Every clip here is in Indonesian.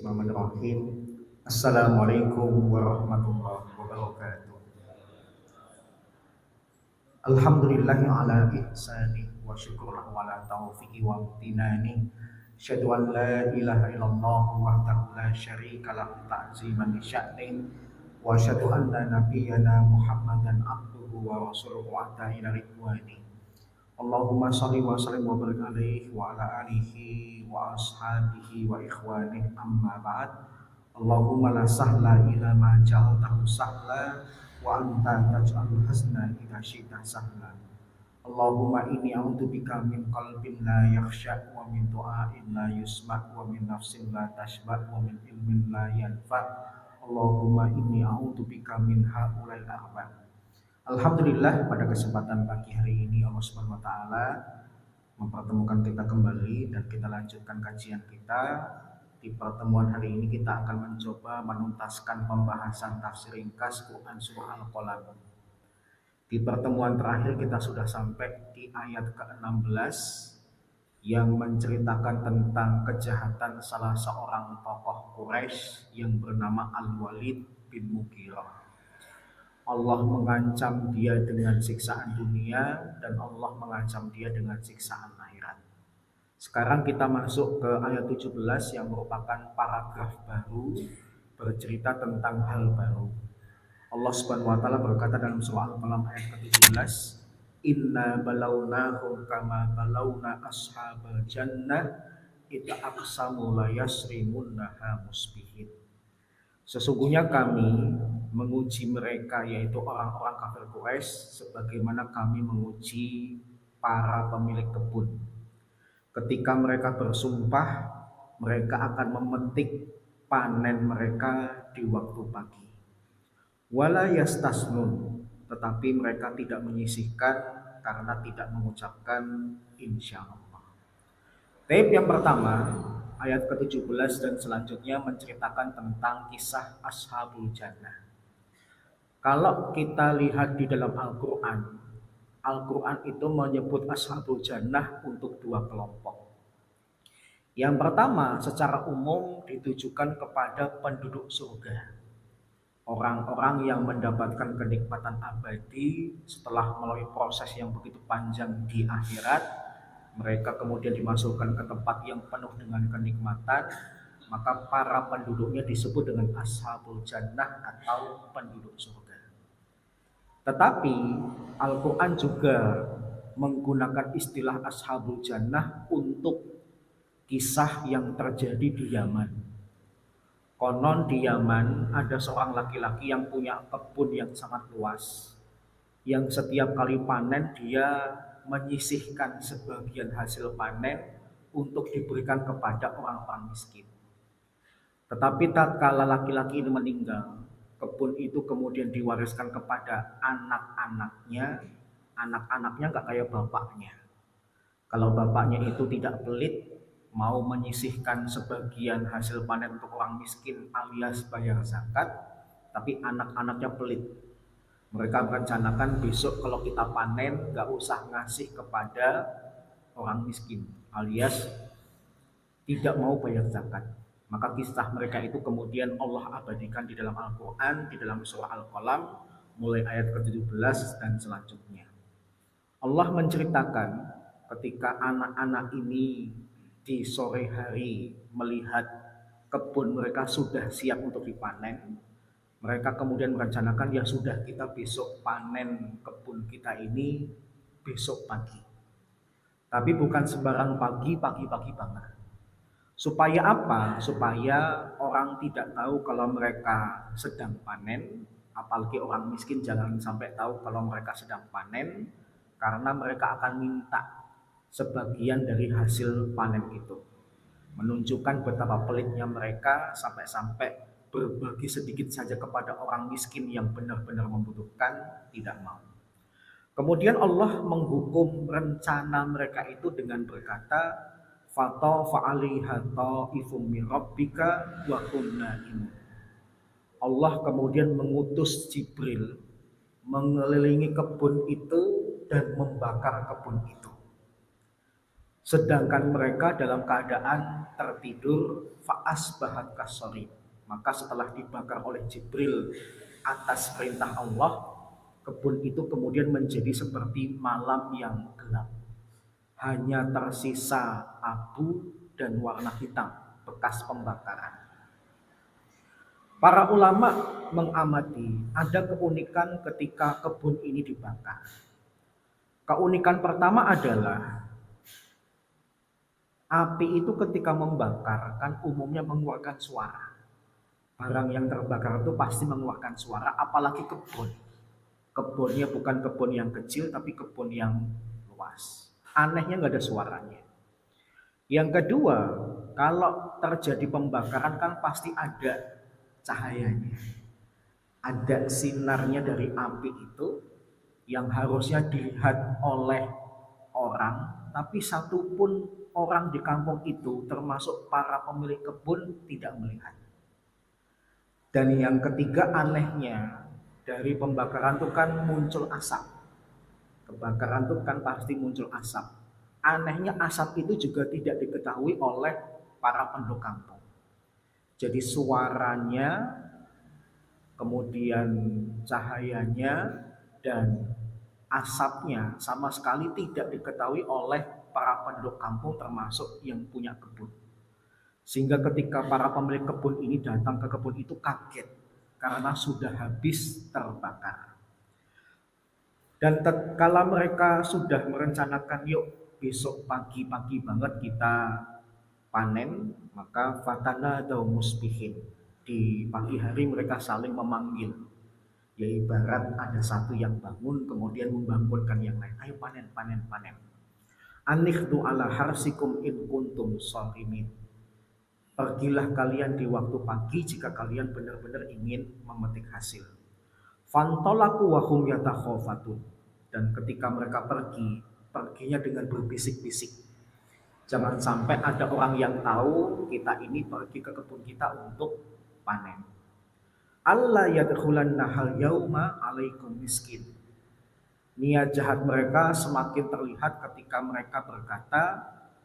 Bismillahirrahmanirrahim. Assalamualaikum warahmatullahi wabarakatuh. Alhamdulillahi ala ihsani wa syukuruhu ala taufiqi wa amtinani. Asyhadu an la ilaha illallah wahdahu la syarika lahu ta'ziman li sya'ni wa asyhadu anna nabiyyana Muhammadan abduhu wa rasuluhu ata ila ridwani. Allahumma shalli wa sallim wa barik alaihi wa ala alihi wa ashabihi wa ikhwanihi amma ba'd. Allahumma la sahla illa ma ja'altahu sahla wa anta taj'alul hazna idza syi'ta sahla. Allahumma inni a'udzubika min qalbin la yakhsha wa min du'ain la yusma wa min nafsin la tashba wa min ilmin la yanfa. Allahumma inni a'udzubika min haula'il arba'. Alhamdulillah, pada kesempatan pagi hari ini Allah Subhanahu wa taala mempertemukan kita kembali dan kita lanjutkan kajian kita. Di pertemuan hari ini kita akan mencoba menuntaskan pembahasan tafsir ringkas Quran surah Al-Qalam. Di pertemuan terakhir kita sudah sampai di ayat ke-16 yang menceritakan tentang kejahatan salah seorang tokoh Quraisy yang bernama Al-Walid bin Mughirah. Allah mengancam dia dengan siksaan dunia dan Allah mengancam dia dengan siksaan akhirat. Sekarang kita masuk ke ayat 17 yang merupakan paragraf baru bercerita tentang hal baru. Allah Subhanahu wa taala berkata dalam surah Al-Qalam ayat ke-17, "Inna balawnahum kama balawna ashabal jannah idza aqsamu la yasrimunnaha musbihin." Sesungguhnya kami menguji mereka, yaitu orang-orang kafir Quraisy, sebagaimana kami menguji para pemilik kebun. Ketika mereka bersumpah, mereka akan memetik panen mereka di waktu pagi. Wala yastasnun, tetapi mereka tidak menyisihkan karena tidak mengucapkan insya Allah. Tape yang pertama, ayat ke-17 dan selanjutnya menceritakan tentang kisah Ashabul Jannah. Kalau kita lihat di dalam Al-Quran, Al-Quran itu menyebut Ashabul Jannah untuk dua kelompok. Yang pertama secara umum ditujukan kepada penduduk surga. Orang-orang yang mendapatkan kenikmatan abadi setelah melalui proses yang begitu panjang di akhirat. Mereka kemudian dimasukkan ke tempat yang penuh dengan kenikmatan, maka para penduduknya disebut dengan Ashabul Jannah atau penduduk surga. Tetapi Al-Quran juga menggunakan istilah Ashabul Jannah untuk kisah yang terjadi di Yaman. Konon di Yaman ada seorang laki-laki yang punya kebun yang sangat luas, yang setiap kali panen dia menyisihkan sebagian hasil panen untuk diberikan kepada orang-orang miskin. Tetapi tatkala laki-laki ini meninggal, kebun itu kemudian diwariskan kepada anak-anaknya. Anak-anaknya gak kayak bapaknya. Kalau bapaknya itu tidak pelit, mau menyisihkan sebagian hasil panen untuk orang miskin alias bayar zakat, tapi anak-anaknya pelit. Mereka merencanakan besok kalau kita panen gak usah ngasih kepada orang miskin alias tidak mau bayar zakat. Maka kisah mereka itu kemudian Allah abadikan di dalam Al-Quran, di dalam surah Al-Qalam, mulai ayat ke-17 dan selanjutnya. Allah menceritakan ketika anak-anak ini di sore hari melihat kebun mereka sudah siap untuk dipanen, mereka kemudian merencanakan ya sudah kita besok panen kebun kita ini besok pagi. Tapi bukan sembarang pagi banget. Supaya apa? Supaya orang tidak tahu kalau mereka sedang panen, apalagi orang miskin jangan sampai tahu kalau mereka sedang panen, karena mereka akan minta sebagian dari hasil panen itu. Menunjukkan betapa pelitnya mereka sampai-sampai berbagi sedikit saja kepada orang miskin yang benar-benar membutuhkan, tidak mau. Kemudian Allah menghukum rencana mereka itu dengan berkata, "Fatafa 'alaiha ta'ifum min rabbika wa hum naimun." Allah kemudian mengutus Jibril mengelilingi kebun itu dan membakar kebun itu. sedangkan mereka dalam keadaan tertidur. Fa'asbahat kasori, maka setelah dibakar oleh Jibril atas perintah Allah, kebun itu kemudian menjadi seperti malam yang gelap, hanya tersisa abu dan warna hitam bekas pembakaran. Para ulama mengamati ada keunikan ketika kebun ini dibakar. Keunikan pertama adalah api itu ketika membakar kan umumnya mengeluarkan suara. Barang yang terbakar itu pasti mengeluarkan suara, apalagi kebun. Kebunnya bukan kebun yang kecil tapi kebun yang luas. Anehnya nggak ada suaranya. Yang kedua, kalau terjadi pembakaran kan pasti ada cahayanya. Ada sinarnya dari api itu yang harusnya dilihat oleh orang, tapi satupun orang di kampung itu termasuk para pemilik kebun tidak melihat. Dan yang ketiga anehnya, dari pembakaran itu kan muncul asap. Kebakaran itu kan pasti muncul asap. Anehnya asap itu juga tidak diketahui oleh para penduduk kampung. Jadi suaranya, kemudian cahayanya, dan asapnya sama sekali tidak diketahui oleh para penduduk kampung termasuk yang punya kebun. Sehingga ketika para pemilik kebun ini datang ke kebun itu kaget karena sudah habis terbakar. Dan kalau mereka sudah merencanakan yuk besok pagi-pagi banget kita panen, maka fatana atau musbihin, di pagi hari mereka saling memanggil. Ya ibarat ada satu yang bangun kemudian membangunkan yang lain. Ayo panen, panen, panen. Anikhdu ala harsikum in kuntum shalimin. Pergilah kalian di waktu pagi jika kalian benar-benar ingin memetik hasil. Fantolaku wahum yatakhofatun. Dan ketika mereka perginya dengan berbisik-bisik. Jangan sampai ada orang yang tahu kita ini pergi ke kebun kita untuk panen. Allah yadkhulanna hal yauma alaikum miskin. Niat jahat mereka semakin terlihat ketika mereka berkata,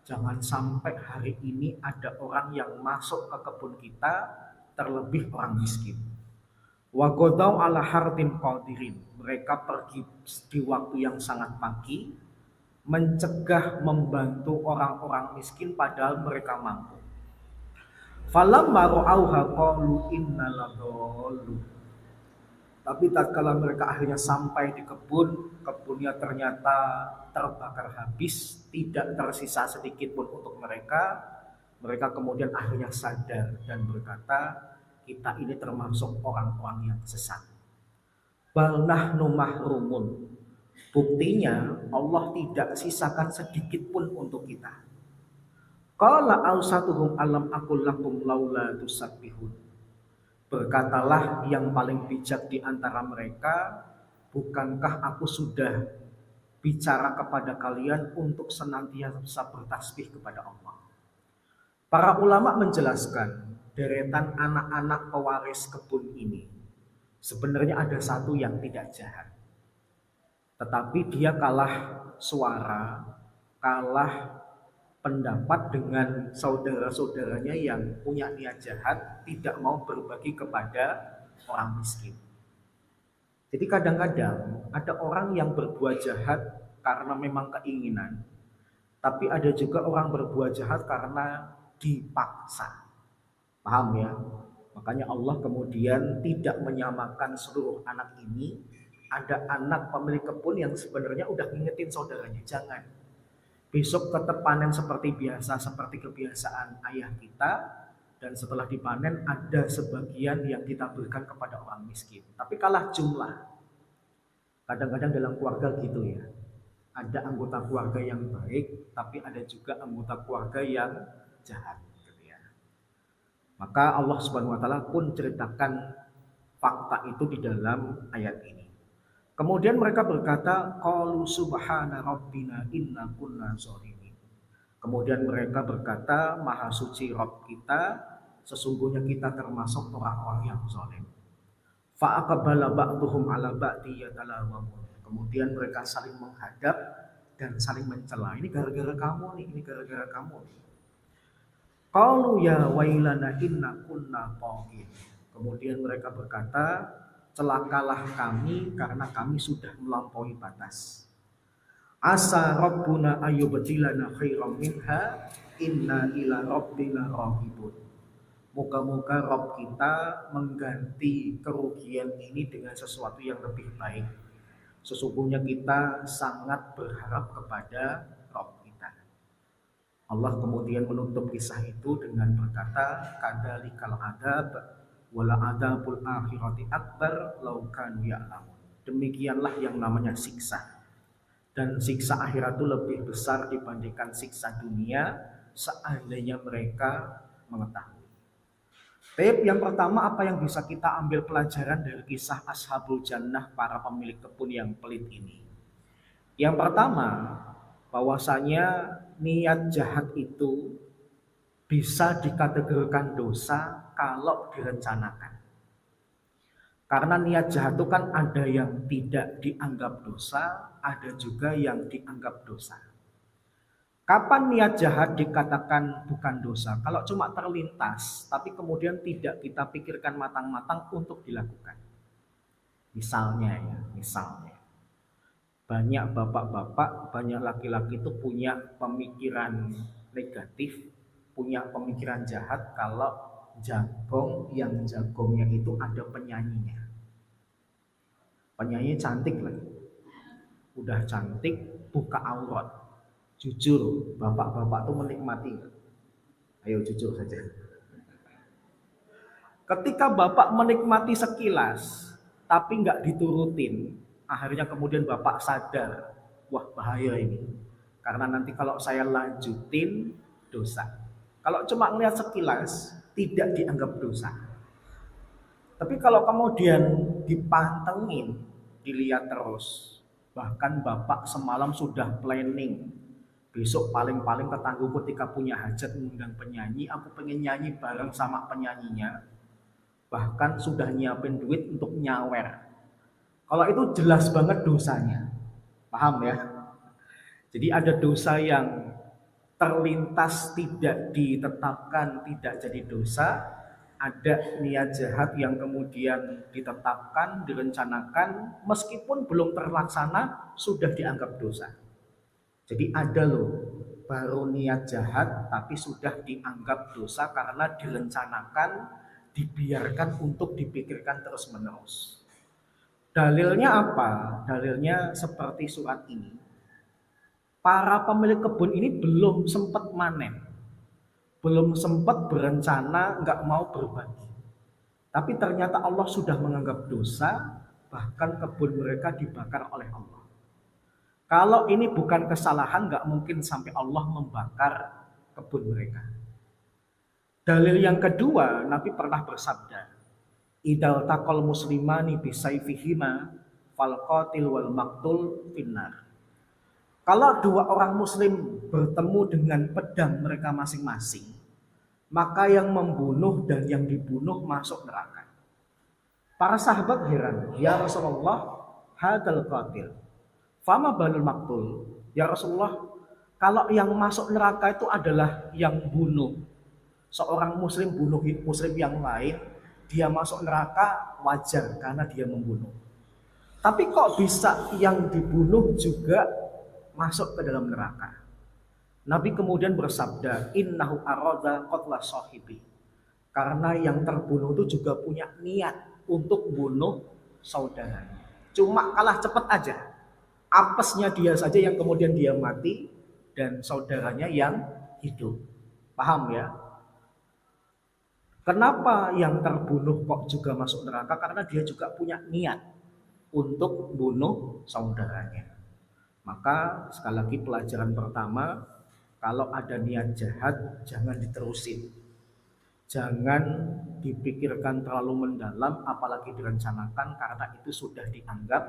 jangan sampai hari ini ada orang yang masuk ke kebun kita, terlebih orang miskin. Wa godau ala hardin qadirin. Mereka pergi di waktu yang sangat pagi, mencegah membantu orang-orang miskin padahal mereka mampu. Falamma ra'auha qalu inna ladhallu. Tapi tatkala mereka akhirnya sampai di kebun, kebunnya ternyata terbakar habis, tidak tersisa sedikit pun untuk mereka. Mereka kemudian akhirnya sadar dan berkata, kita ini termasuk orang-orang yang sesat. Bal nahnu mahrumun. Buktinya Allah tidak sisakan sedikit pun untuk kita. Qala ausatuhum alam aqul lakum laula tusabbihun. Berkatalah yang paling bijak di antara mereka, bukankah aku sudah bicara kepada kalian untuk senantiasa bertasbih kepada Allah. Para ulama menjelaskan deretan anak-anak pewaris kebun ini sebenarnya ada satu yang tidak jahat, tetapi dia kalah suara, kalah pendapat dengan saudara-saudaranya yang punya niat jahat, tidak mau berbagi kepada orang miskin. Jadi kadang-kadang ada orang yang berbuat jahat karena memang keinginan, tapi ada juga orang berbuat jahat karena dipaksa. Paham ya? Makanya Allah kemudian tidak menyamakan seluruh anak ini. Ada anak pemilik kebun yang sebenarnya udah ngingetin saudaranya, jangan. Besok tetap panen seperti biasa, seperti kebiasaan ayah kita. Dan setelah dipanen ada sebagian yang kita berikan kepada orang miskin. Tapi kalah jumlah. Kadang-kadang dalam keluarga gitu ya. Ada anggota keluarga yang baik, tapi ada juga anggota keluarga yang jahat. Gitu ya. Maka Allah Subhanahu Wa Taala pun ceritakan fakta itu di dalam ayat ini. Kemudian mereka berkata, qalu subhana rabbina inna kunna zalimin. Kemudian mereka berkata, maha suci Rabb kita, sesungguhnya kita termasuk orang-orang yang zalim. Fa aqbala ba'dhum ala ba'di yatalawamun. Kemudian mereka saling menghadap dan saling mencela. Ini gara-gara kamu nih, ini gara-gara kamu nih. Qalu ya wailana inna kunna taghin. Kemudian mereka berkata, celakalah kami karena kami sudah melampaui batas. Asa rabbuna ayyubdilana khairam minha inna ila rabbina raghibun. Moga-moga Rabb kita mengganti kerugian ini dengan sesuatu yang lebih baik. Sesungguhnya kita sangat berharap kepada Rabb kita. Allah kemudian menutup kisah itu dengan berkata, kadzalikal adzab wala adzabul akhirati akbar law kanu ya'lamun. Demikianlah yang namanya siksa. Dan siksa akhirat itu lebih besar dibandingkan siksa dunia seandainya mereka mengetahui. Baik, yang pertama apa yang bisa kita ambil pelajaran dari kisah Ashabul Jannah, para pemilik kebun yang pelit ini? Yang pertama, bahwasanya niat jahat itu bisa dikategorikan dosa kalau direncanakan. Karena niat jahat itu kan ada yang tidak dianggap dosa, ada juga yang dianggap dosa. Kapan niat jahat dikatakan bukan dosa? Kalau cuma terlintas, tapi kemudian tidak kita pikirkan matang-matang untuk dilakukan. Misalnya, banyak bapak-bapak, banyak laki-laki itu punya pemikiran negatif, punya pemikiran jahat kalau jagong yang jagongnya itu ada penyanyinya. Penyanyi cantik lagi, udah cantik, buka aurat. Jujur, bapak-bapak tuh menikmati. Ayo jujur saja. Ketika bapak menikmati sekilas, tapi nggak diturutin, akhirnya kemudian bapak sadar, wah bahaya ini. Karena nanti kalau saya lanjutin, dosa. Kalau cuma ngeliat sekilas, tidak dianggap dosa. Tapi kalau kemudian dipantengin, dilihat terus, bahkan bapak semalam sudah planning, besok paling-paling tetangga ketika punya hajat mengundang penyanyi, aku pengen nyanyi bareng sama penyanyinya, bahkan sudah nyiapin duit untuk nyawer. Kalau itu jelas banget dosanya, paham ya? Jadi ada dosa yang terlintas tidak ditetapkan tidak jadi dosa, ada niat jahat yang kemudian ditetapkan, direncanakan, meskipun belum terlaksana sudah dianggap dosa. Jadi ada loh, baru niat jahat tapi sudah dianggap dosa karena direncanakan, dibiarkan untuk dipikirkan terus-menerus. Dalilnya apa? Dalilnya seperti surat ini. Para pemilik kebun ini belum sempat manen, belum sempat berencana nggak mau berbagi. Tapi ternyata Allah sudah menganggap dosa, bahkan kebun mereka dibakar oleh Allah. Kalau ini bukan kesalahan, nggak mungkin sampai Allah membakar kebun mereka. Dalil yang kedua, Nabi pernah bersabda, idal taqal muslimani bisayfihima fal qatil wal maqtul finnar. Kalau dua orang muslim bertemu dengan pedang mereka masing-masing, maka yang membunuh dan yang dibunuh masuk neraka. Para sahabat heran, ya Rasulullah, hadal qatil, fama balul maqtul. Ya Rasulullah, kalau yang masuk neraka itu adalah yang bunuh, seorang muslim bunuh muslim yang lain, dia masuk neraka wajar karena dia membunuh. Tapi kok bisa yang dibunuh juga masuk ke dalam neraka? Nabi kemudian bersabda, innahu arada qatla sahibi. Karena yang terbunuh itu juga punya niat untuk bunuh saudaranya. Cuma kalah cepat aja. Apesnya dia saja yang kemudian dia mati dan saudaranya yang hidup. Paham ya? Kenapa yang terbunuh kok juga masuk neraka? Karena dia juga punya niat untuk bunuh saudaranya. Maka sekali lagi pelajaran pertama, kalau ada niat jahat jangan diterusin. Jangan dipikirkan terlalu mendalam, apalagi direncanakan, karena itu sudah dianggap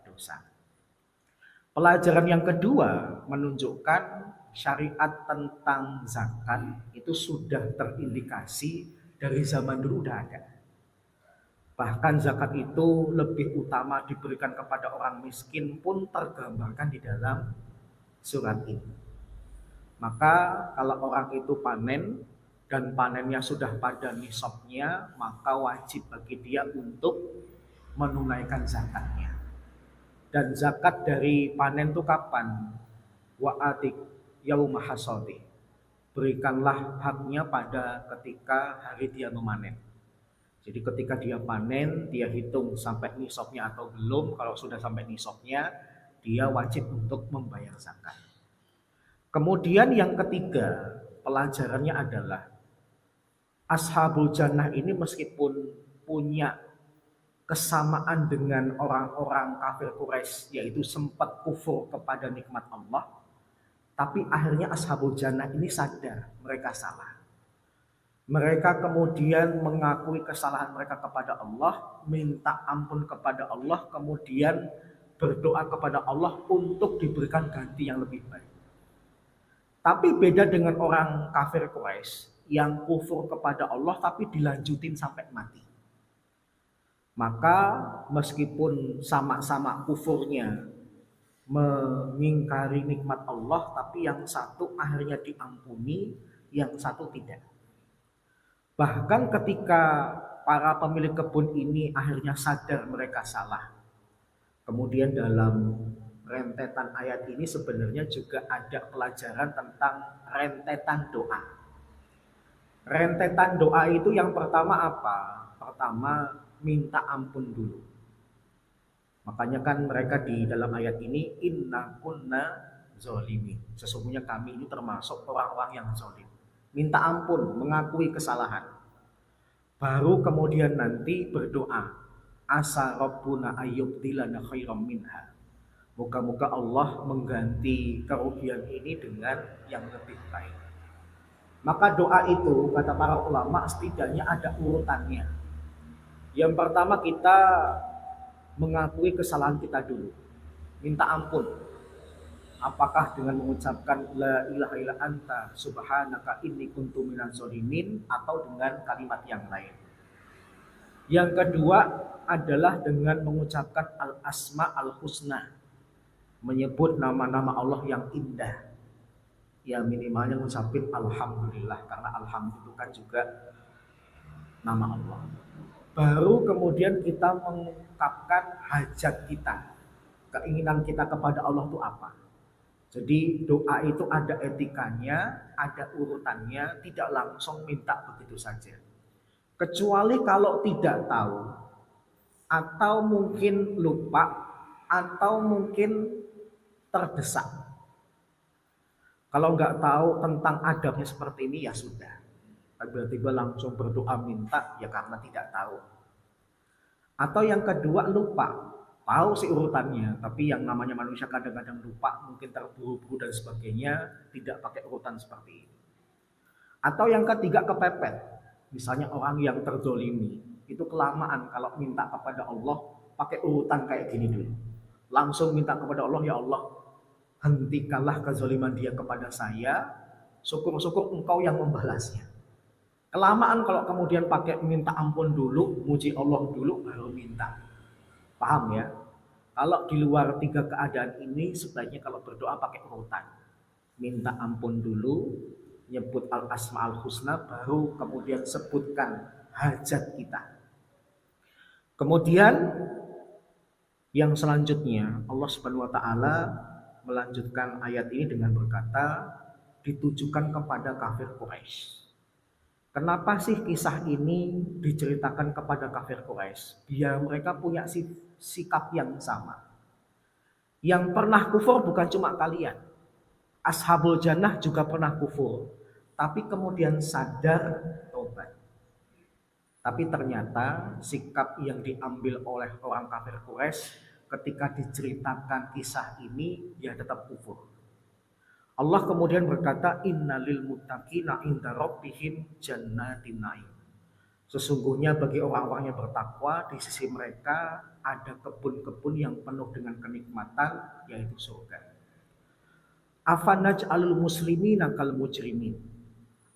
dosa. Pelajaran yang kedua menunjukkan syariat tentang zakat itu sudah terindikasi dari zaman dulu udah ada. Bahkan zakat itu lebih utama diberikan kepada orang miskin pun tergambarkan di dalam surat ini. Maka kalau orang itu panen dan panennya sudah pada nisabnya, maka wajib bagi dia untuk menunaikan zakatnya. Dan zakat dari panen itu kapan? Wa atik yauma hasadi. Berikanlah haknya pada ketika hari dia memanen. Jadi ketika dia panen, dia hitung sampai nisabnya atau belum. Kalau sudah sampai nisabnya, dia wajib untuk membayar zakat. Kemudian yang ketiga, pelajarannya adalah Ashabul Jannah ini meskipun punya kesamaan dengan orang-orang kafir Quraisy, yaitu sempat kufur kepada nikmat Allah, tapi akhirnya Ashabul Jannah ini sadar mereka salah. Mereka kemudian mengakui kesalahan mereka kepada Allah, minta ampun kepada Allah, kemudian berdoa kepada Allah untuk diberikan ganti yang lebih baik. Tapi beda dengan orang kafir Quraisy yang kufur kepada Allah tapi dilanjutin sampai mati. Maka meskipun sama-sama kufurnya mengingkari nikmat Allah, tapi yang satu akhirnya diampuni, yang satu tidak. Bahkan ketika para pemilik kebun ini akhirnya sadar mereka salah, kemudian dalam rentetan ayat ini sebenarnya juga ada pelajaran tentang rentetan doa. Rentetan doa itu yang pertama apa? Pertama, minta ampun dulu. Makanya kan mereka di dalam ayat ini, inna kunna zolimin. Sesungguhnya kami ini termasuk orang-orang yang zolim. Minta ampun, mengakui kesalahan. Baru kemudian nanti berdoa, asa rabbuna ayyubdilana khairam minha. Moga-moga Allah mengganti kerugian ini dengan yang lebih baik. Maka doa itu, kata para ulama, setidaknya ada urutannya. Yang pertama kita mengakui kesalahan kita dulu. Minta ampun. Apakah dengan mengucapkan la ilaha illa anta subhanaka inni kuntu minaz zalimin atau dengan kalimat yang lain. Yang kedua adalah dengan mengucapkan al-asma al-husna. Menyebut nama-nama Allah yang indah. Ya minimalnya mengucapkan alhamdulillah, karena alhamdulillah itu kan juga nama Allah. Baru kemudian kita mengungkapkan hajat kita, keinginan kita kepada Allah itu apa. Jadi doa itu ada etikanya, ada urutannya, tidak langsung minta begitu saja. Kecuali kalau tidak tahu, atau mungkin lupa, atau mungkin terdesak. Kalau nggak tahu tentang adabnya seperti ini ya sudah. Tiba-tiba langsung berdoa minta ya karena tidak tahu. Atau yang kedua lupa, tahu sih urutannya, tapi yang namanya manusia kadang-kadang lupa, mungkin terburu-buru dan sebagainya, tidak pakai urutan seperti ini. Atau yang ketiga kepepet, misalnya orang yang terzolimi, itu kelamaan kalau minta kepada Allah pakai urutan kayak gini dulu. Langsung minta kepada Allah, ya Allah, hentikanlah kezaliman dia kepada saya, syukur-syukur engkau yang membalasnya. Kelamaan kalau kemudian pakai minta ampun dulu, muji Allah dulu, baru minta. Paham ya? Kalau di luar tiga keadaan ini, sebaiknya kalau berdoa pakai urutan. Minta ampun dulu, nyebut al-asma al-husna, baru kemudian sebutkan hajat kita. Kemudian yang selanjutnya, Allah Subhanahu wa taala melanjutkan ayat ini dengan berkata, ditujukan kepada kafir Quraisy. Kenapa sih kisah ini diceritakan kepada kafir Quraisy? Biar mereka punya sikap yang sama. Yang pernah kufur bukan cuma kalian. Ashabul Jannah juga pernah kufur. Tapi kemudian sadar tobat. Tapi ternyata sikap yang diambil oleh orang kafir Quraisy ketika diceritakan kisah ini, dia tetap kufur. Allah kemudian berkata, innalil muttaqina inda rabbihim jannatin na'im. Sesungguhnya bagi orang-orang yang bertakwa, di sisi mereka ada kebun-kebun yang penuh dengan kenikmatan, yaitu surga. Afanaj'alul muslimina kal mujrimin.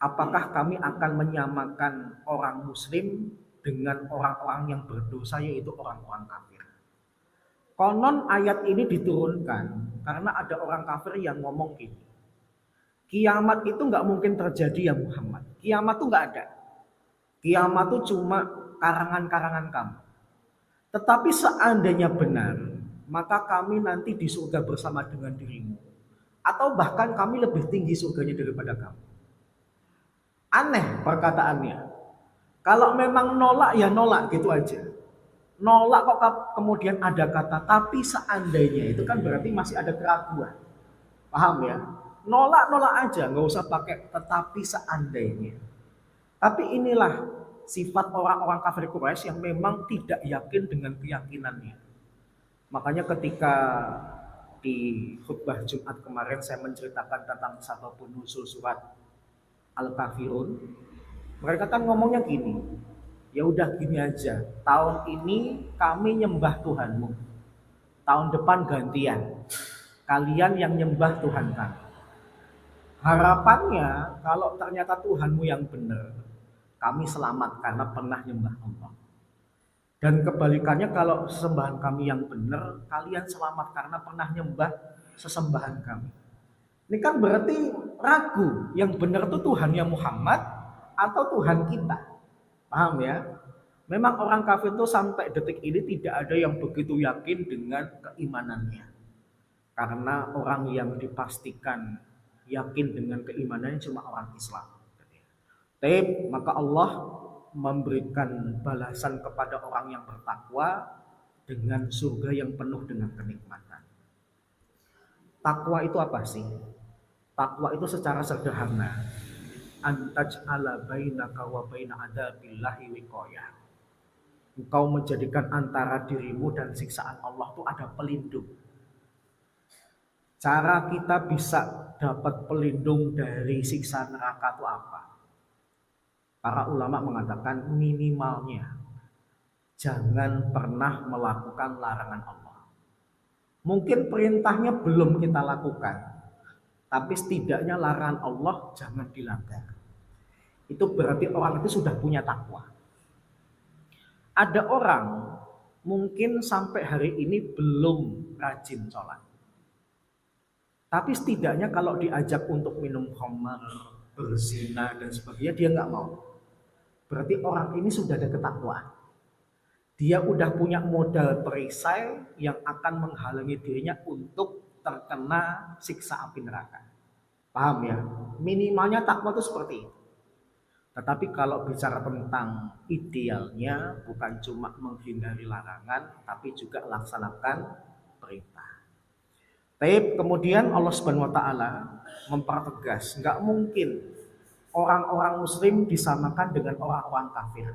Apakah kami akan menyamakan orang muslim dengan orang-orang yang berdosa, yaitu orang-orang kafir? Konon ayat ini diturunkan karena ada orang kafir yang ngomong gini. Kiamat itu nggak mungkin terjadi ya Muhammad. Kiamat tuh nggak ada. Kiamat tuh cuma karangan-karangan kamu. Tetapi seandainya benar, maka kami nanti di surga bersama dengan dirimu. Atau bahkan kami lebih tinggi surganya daripada kamu. Aneh perkataannya. Kalau memang nolak ya nolak gitu aja. Nolak kok kemudian ada kata tapi seandainya, itu kan berarti masih ada keraguan. Paham ya? Nolak aja, nggak usah pakai tetapi seandainya. Tapi inilah sifat orang-orang kafir Quraisy yang memang tidak yakin dengan keyakinannya. Makanya ketika di khutbah Jumat kemarin saya menceritakan tentang sababun nuzul surat Al-Kafirun, mereka kan ngomongnya gini, ya udah gini aja, tahun ini kami nyembah Tuhanmu, tahun depan gantian, kalian yang nyembah Tuhan kami. Harapannya kalau ternyata Tuhanmu yang benar, kami selamat karena pernah nyembah Allah. Dan kebalikannya kalau sesembahan kami yang benar, kalian selamat karena pernah nyembah sesembahan kami. Ini kan berarti ragu, yang benar itu Tuhannya Muhammad atau Tuhan kita. Paham ya? Memang orang kafir itu sampai detik ini tidak ada yang begitu yakin dengan keimanannya. Karena orang yang dipastikan yakin dengan keimanannya cuma orang Islam. Maka Allah memberikan balasan kepada orang yang bertakwa dengan surga yang penuh dengan kenikmatan. Takwa itu apa sih? Takwa itu secara sederhana antaj'ala bainaka wa baina adzabillahi wiqayah. Engkau menjadikan antara dirimu dan siksaan Allah itu ada pelindung. Cara kita bisa dapat pelindung dari siksa neraka itu apa? Para ulama mengatakan minimalnya jangan pernah melakukan larangan Allah. Mungkin perintahnya belum kita lakukan, tapi setidaknya larangan Allah jangan dilanggar. Itu berarti orang itu sudah punya takwa. Ada orang mungkin sampai hari ini belum rajin sholat. Tapi setidaknya kalau diajak untuk minum khamar, berzina dan sebagainya, dia nggak mau. Berarti orang ini sudah ada ketakwaan. Dia udah punya modal perisai yang akan menghalangi dirinya untuk terkena siksa api neraka. Paham ya? Minimalnya takwa itu seperti itu. Tetapi kalau bicara tentang idealnya, bukan cuma menghindari larangan, tapi juga laksanakan perintah. Tapi kemudian Allah Subhanahu wa taala mempertegas, nggak mungkin orang-orang muslim disamakan dengan orang-orang kafir.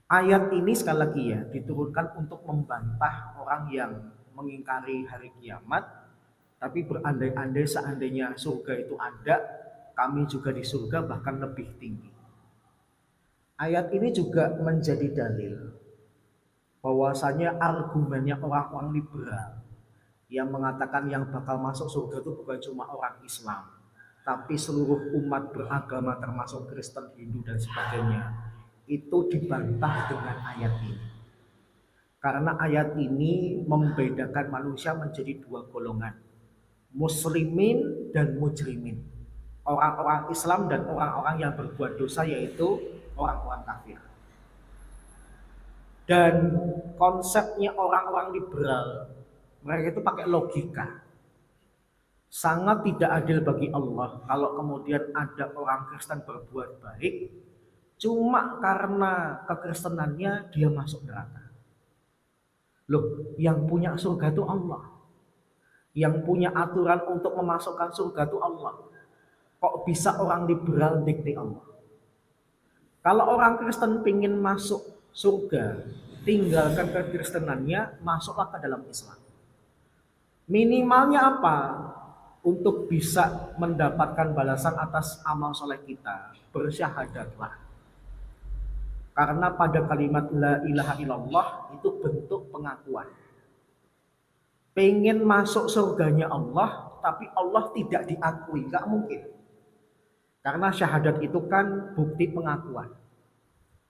Ayat ini sekali lagi ya diturunkan untuk membantah orang yang mengingkari hari kiamat, tapi berandai-andai seandainya surga itu ada, kami juga di surga bahkan lebih tinggi. Ayat ini juga menjadi dalil bahwasanya argumennya orang-orang liberal yang mengatakan yang bakal masuk surga itu bukan cuma orang Islam, tapi seluruh umat beragama termasuk Kristen, Hindu dan sebagainya, itu dibantah dengan ayat ini. Karena ayat ini membedakan manusia menjadi dua golongan, muslimin dan mujrimin, orang-orang Islam dan orang-orang yang berbuat dosa, yaitu orang-orang kafir. Dan konsepnya orang-orang liberal, mereka itu pakai logika. Sangat tidak adil bagi Allah kalau kemudian ada orang Kristen berbuat baik, cuma karena kekristenannya dia masuk neraka. Loh, yang punya surga itu Allah. Yang punya aturan untuk memasukkan surga itu Allah. Kok bisa orang liberal dikte Allah? Kalau orang Kristen pingin masuk surga, tinggalkan kekristenannya, masuklah ke dalam Islam. Minimalnya apa? Untuk bisa mendapatkan balasan atas amal soleh kita, bersyahadatlah. Karena pada kalimat la ilaha illallah itu bentuk pengakuan. Pengen masuk surganya Allah, tapi Allah tidak diakui, gak mungkin. Karena syahadat itu kan bukti pengakuan.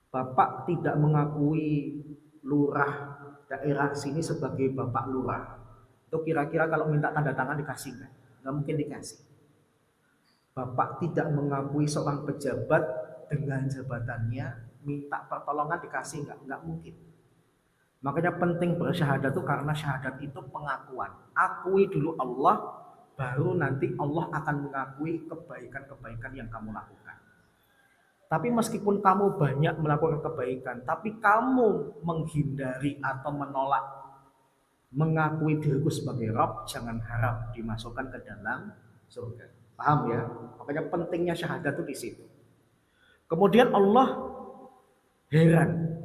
Bapak tidak mengakui lurah daerah sini sebagai Bapak Lurah. Itu kira-kira kalau minta tanda tangan dikasih nggak? Nggak mungkin dikasih. Bapak tidak mengakui seorang pejabat dengan jabatannya, minta pertolongan dikasih nggak? Nggak mungkin. Makanya penting bersyahadat itu karena syahadat itu pengakuan. Akui dulu Allah, baru nanti Allah akan mengakui kebaikan-kebaikan yang kamu lakukan. Tapi meskipun kamu banyak melakukan kebaikan, tapi kamu menghindari atau menolak mengakui diriku sebagai Rabb, jangan harap dimasukkan ke dalam surga. Paham ya? Makanya pentingnya syahadat itu di situ. Kemudian Allah heran,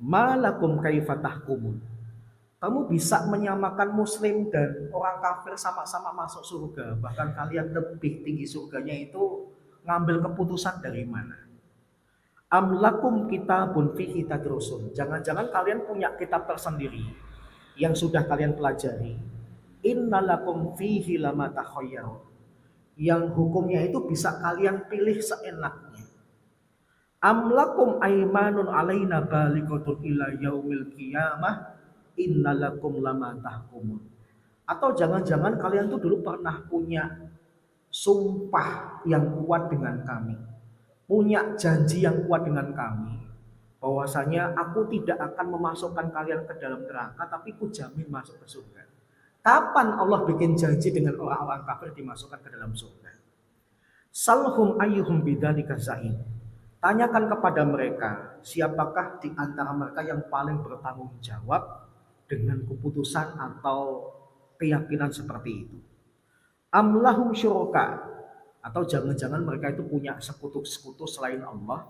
malakum kaifa tahkumun. Kamu bisa menyamakan muslim dan orang kafir sama-sama masuk surga, bahkan kalian lebih tinggi surganya itu ngambil keputusan dari mana? Amlakum kitabun fihi tadrusun. Jangan-jangan kalian punya kitab tersendiri yang sudah kalian pelajari. Innalakum fihi lama takhayyarun. Yang hukumnya itu bisa kalian pilih seenaknya. Amlakum aimanun alaina balighatun ila yaumil qiyamah innalakum lama tahkumun. Atau jangan-jangan kalian tuh dulu pernah punya sumpah yang kuat dengan kami, punya janji yang kuat dengan kami, bahwasanya aku tidak akan memasukkan kalian ke dalam neraka, tapi ku jamin masuk ke surga. Kapan Allah bikin janji dengan orang-orang kafir dimasukkan ke dalam surga? Salhum ayyuhum bidzalika za'im. Tanyakan kepada mereka, siapakah di antara mereka yang paling bertanggung jawab dengan keputusan atau keyakinan seperti itu. Amlahum syuraka, atau jangan-jangan mereka itu punya sekutu-sekutu selain Allah.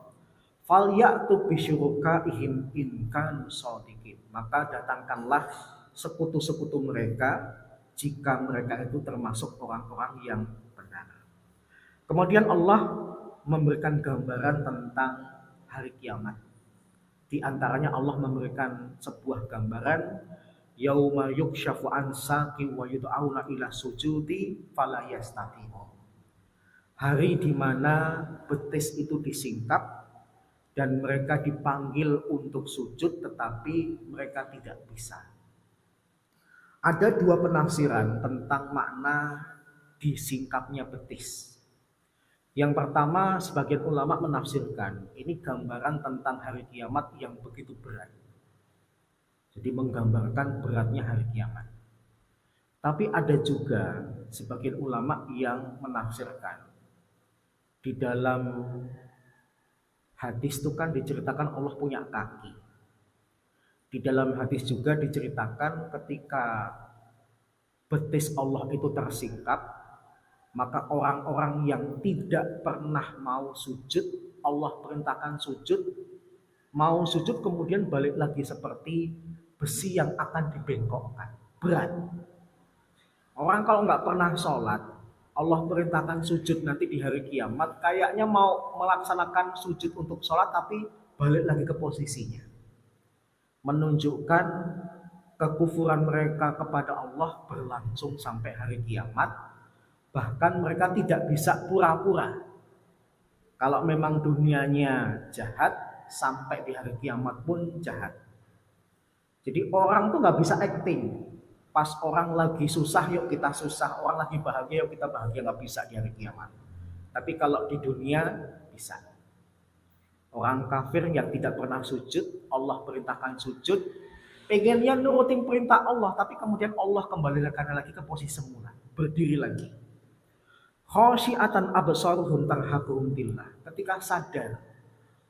Falyatu bisyurakaihim in kanu shadiqin. Maka datangkanlah sekutu-sekutu mereka jika mereka itu termasuk orang-orang yang benar. Kemudian Allah memberikan gambaran tentang hari kiamat. Di antaranya Allah memberikan sebuah gambaran, yauma yukshafu an saqi wa yud'auna ila sujudi fala yastati'un. Hari di mana betis itu disingkap dan mereka dipanggil untuk sujud tetapi mereka tidak bisa. Ada dua penafsiran tentang makna disingkapnya betis. Yang pertama, sebagian ulama menafsirkan ini gambaran tentang hari kiamat yang begitu berat. Jadi menggambarkan beratnya hari kiamat. Tapi ada juga sebagian ulama yang menafsirkan di dalam hadis itu kan diceritakan Allah punya kaki. Di dalam hadis juga diceritakan ketika betis Allah itu tersingkap, maka orang-orang yang tidak pernah mau sujud, Allah perintahkan sujud, mau sujud kemudian balik lagi seperti besi yang akan dibengkokkan. Berat. Orang kalau nggak pernah sholat, Allah perintahkan sujud nanti di hari kiamat, kayaknya mau melaksanakan sujud untuk sholat tapi balik lagi ke posisinya. Menunjukkan kekufuran mereka kepada Allah berlangsung sampai hari kiamat. Bahkan mereka tidak bisa pura-pura. Kalau memang dunianya jahat, sampai di hari kiamat pun jahat. Jadi orang tuh nggak bisa acting. Pas orang lagi susah, yuk kita susah. Orang lagi bahagia, yuk kita bahagia. Nggak bisa di hari kiamat. Tapi kalau di dunia, bisa. Orang kafir yang tidak pernah sujud, Allah perintahkan sujud, pengennya nurutin perintah Allah, tapi kemudian Allah kembalikan lagi ke posisi semula, berdiri lagi. Khasyi'atan absaruhum tarhaquhum dhillah. Ketika sadar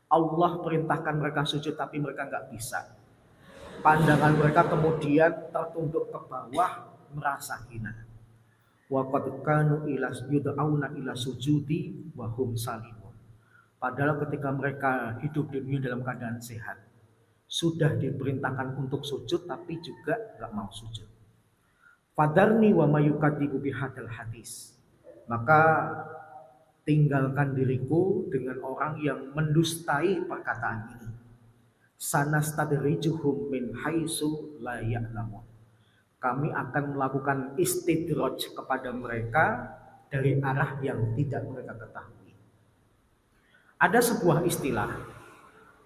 Allah perintahkan mereka sujud tapi mereka nggak bisa, pandangan mereka kemudian tertunduk ke bawah, merasa hina. Wa qad kanu ila yud'auna ila sujudi wa hum salimun. Padahal ketika mereka hidup di dunia dalam keadaan sehat, sudah diperintahkan untuk sujud tapi juga nggak mau sujud. Fadarni wa mayukadzibu bihadzal hadis. Maka tinggalkan diriku dengan orang yang mendustai perkataan ini. Sanastadrijuhum min haitsu la ya'lamun. Kami akan melakukan istidraj kepada mereka dari arah yang tidak mereka ketahui. Ada sebuah istilah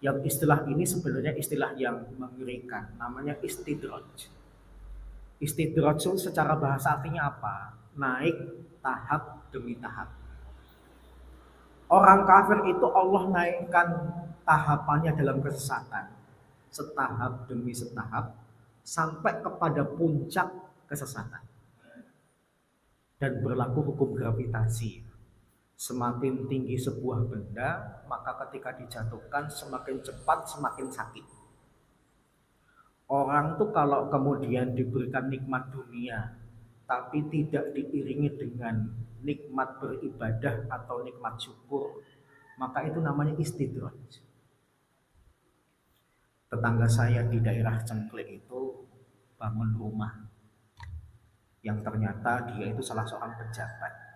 Yang istilah ini sebenarnya istilah yang mengerikan, namanya istidraj. Istidraj itu secara bahasa artinya apa? Naik tahap demi tahap. Orang kafir itu Allah naikkan tahapannya dalam kesesatan, setahap demi setahap, sampai kepada puncak kesesatan. Dan berlaku hukum gravitasi. Semakin tinggi sebuah benda, maka ketika dijatuhkan semakin cepat semakin sakit. Orang tuh kalau kemudian diberikan nikmat dunia, tapi tidak diiringi dengan nikmat beribadah atau nikmat syukur, maka itu namanya istidraj. Tetangga saya di daerah Cengklik itu bangun rumah, yang ternyata dia itu salah seorang pejabat.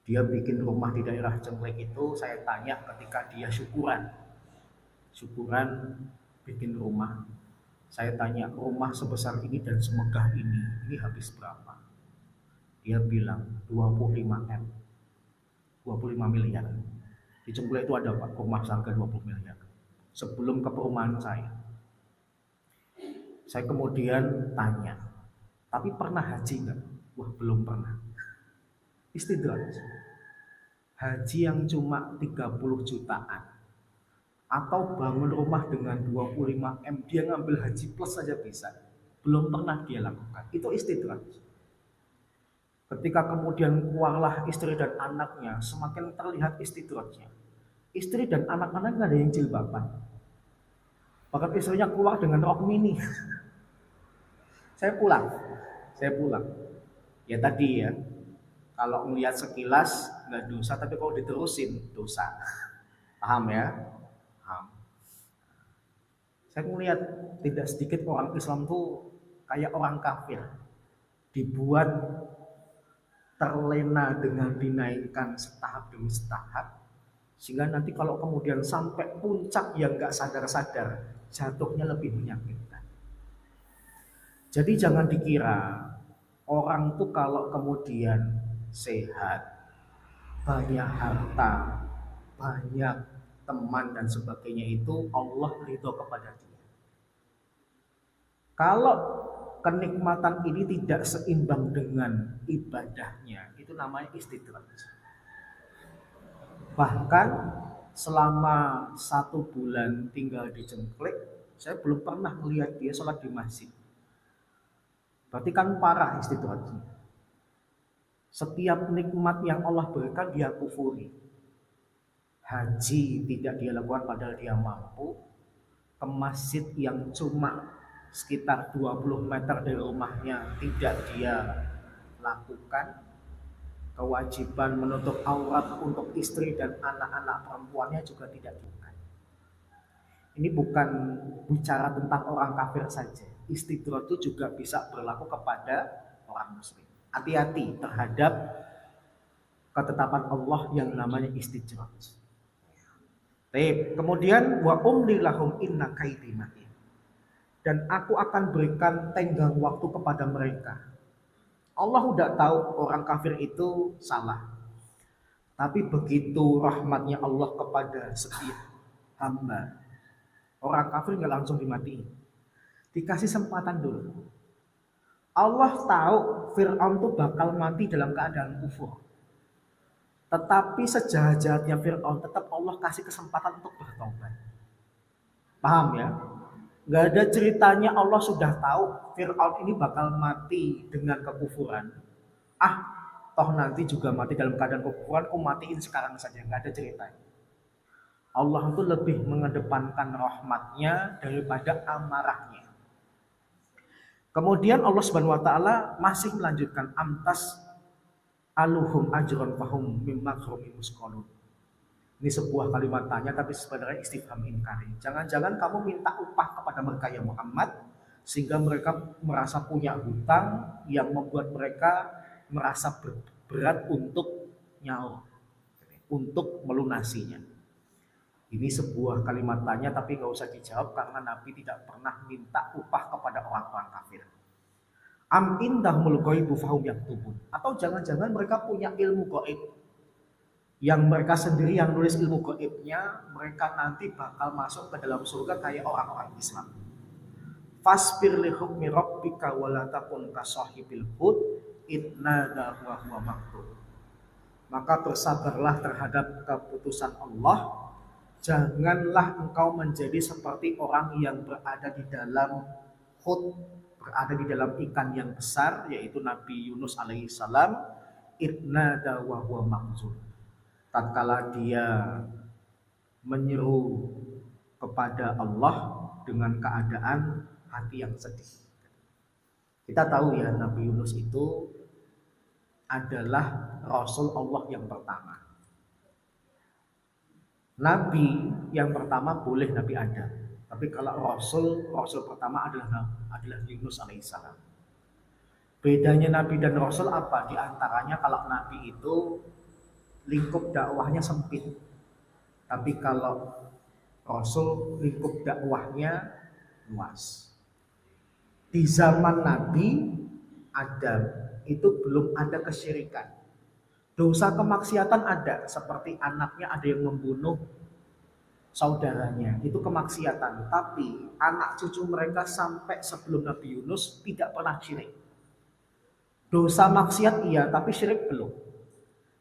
Dia bikin rumah di daerah Cengklik itu, saya tanya ketika dia syukuran bikin rumah. Saya tanya, rumah sebesar ini dan semegah ini habis berapa? Dia bilang 25 M, 25 miliar. Di Cengklik itu ada Pak, rumah seharga 20 miliar. Sebelum ke perumahan saya kemudian tanya, tapi pernah haji nggak? Wah, belum pernah. Istidraj. Haji yang cuma 30 jutaan atau bangun rumah dengan 25 M, dia ngambil haji plus saja bisa. Belum pernah dia lakukan. Itu istidraj. Ketika kemudian keluarlah istri dan anaknya, semakin terlihat istidrajnya. Istri dan anak-anak nggak ada yang jilbaban. Bahkan istrinya keluar dengan rok mini. Saya pulang. Ya tadi ya, kalau melihat sekilas nggak dosa, tapi kalau diterusin dosa. Paham ya? Paham. Saya melihat tidak sedikit orang Islam tuh kayak orang kafir, dibuat terlena dengan dinaikkan setahap demi setahap, sehingga nanti kalau kemudian sampai puncak yang nggak sadar-sadar, jatuhnya lebih menyakitkan. Jadi jangan dikira orang tuh kalau kemudian sehat, banyak harta, banyak teman dan sebagainya itu Allah ridho kepada dia. Kalau kenikmatan ini tidak seimbang dengan ibadahnya, itu namanya istidraj. Bahkan selama 1 bulan tinggal di Cengklik, saya belum pernah melihat dia sholat di masjid. Berarti kan parah istidrajnya. Setiap nikmat yang Allah berikan dia kufuri. Haji tidak dia lakukan padahal dia mampu. Ke masjid yang cuma sekitar 20 meter dari rumahnya tidak dia lakukan. Kewajiban menutup aurat untuk istri dan anak-anak perempuannya juga tidak dilakukan. Ini bukan bicara tentang orang kafir saja. Istidraj itu juga bisa berlaku kepada orang muslim. Hati-hati terhadap ketetapan Allah yang namanya istidraj. Kemudian wa umli lahum inna kaidi matin. Dan aku akan berikan tenggang waktu kepada mereka. Allah udah tahu orang kafir itu salah. Tapi begitu rahmatnya Allah kepada setiap hamba, orang kafir nggak langsung dimatiin. Dikasih kesempatan dulu. Allah tahu Fir'aun tuh bakal mati dalam keadaan kufur. Tetapi sejahat-jahatnya Fir'aun tetap Allah kasih kesempatan untuk bertobat. Paham ya? Gak ada ceritanya Allah sudah tahu Fir'aun ini bakal mati dengan kekufuran. Toh nanti juga mati dalam keadaan kekufuran, matiin sekarang saja. Gak ada ceritanya. Allah itu lebih mengedepankan rahmatnya daripada amarahnya. Kemudian Allah Subhanahu wa taala masih melanjutkan amtas aluhum ajron fahum mimma kharum musqalun. Ini sebuah kalimat tanya tapi sebenarnya istifham inkari. Jangan-jangan kamu minta upah kepada mereka ya Muhammad sehingga mereka merasa punya hutang yang membuat mereka merasa berat untuk nyaur, untuk melunasinya. Ini sebuah kalimat tanya tapi gak usah dijawab karena Nabi tidak pernah minta upah kepada orang-orang kafir. Am indahumul ghaibu fahum yaktubun. Atau jangan-jangan mereka punya ilmu gaib. Yang mereka sendiri yang nulis ilmu gaibnya, mereka nanti bakal masuk ke dalam surga kayak orang-orang Islam. Fasbir li hukmi rabbika wa la takun ka sahibil hud idnada wa huwa maktub. Maka bersabarlah terhadap keputusan Allah. Janganlah engkau menjadi seperti orang yang berada di dalam hud, berada di dalam ikan yang besar, yaitu Nabi Yunus alaihissalam. Idnada wa huwa maktub. Tatkala dia menyeru kepada Allah dengan keadaan hati yang sedih. Kita tahu ya, Nabi Yunus itu adalah Rasul Allah yang pertama. Nabi yang pertama boleh Nabi Adam, tapi kalau Rasul pertama adalah Yunus alaihissalam. Bedanya Nabi dan Rasul apa? Di antaranya kalau Nabi itu lingkup dakwahnya sempit, tapi kalau Rasul lingkup dakwahnya luas. Di zaman Nabi Adam itu belum ada kesyirikan. Dosa kemaksiatan ada, seperti anaknya ada yang membunuh saudaranya, itu kemaksiatan. Tapi anak cucu mereka sampai sebelum Nabi Yunus tidak pernah syirik. Dosa maksiat iya, tapi syirik belum.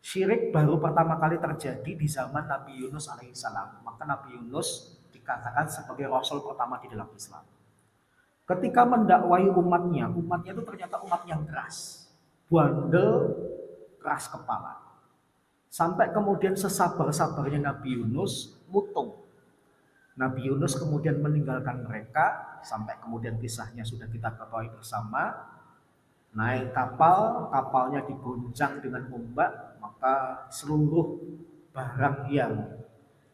Syirik baru pertama kali terjadi di zaman Nabi Yunus alaihissalam. Maka Nabi Yunus dikatakan sebagai Rasul pertama di dalam Islam. Ketika mendakwai umatnya itu ternyata umat yang keras, bandel, keras kepala. Sampai kemudian sesabar-sabarnya Nabi Yunus mutung. Nabi Yunus kemudian meninggalkan mereka, sampai kemudian kisahnya sudah kita ketahui bersama. Naik kapal, kapalnya digoncang dengan ombak, maka seluruh barang yang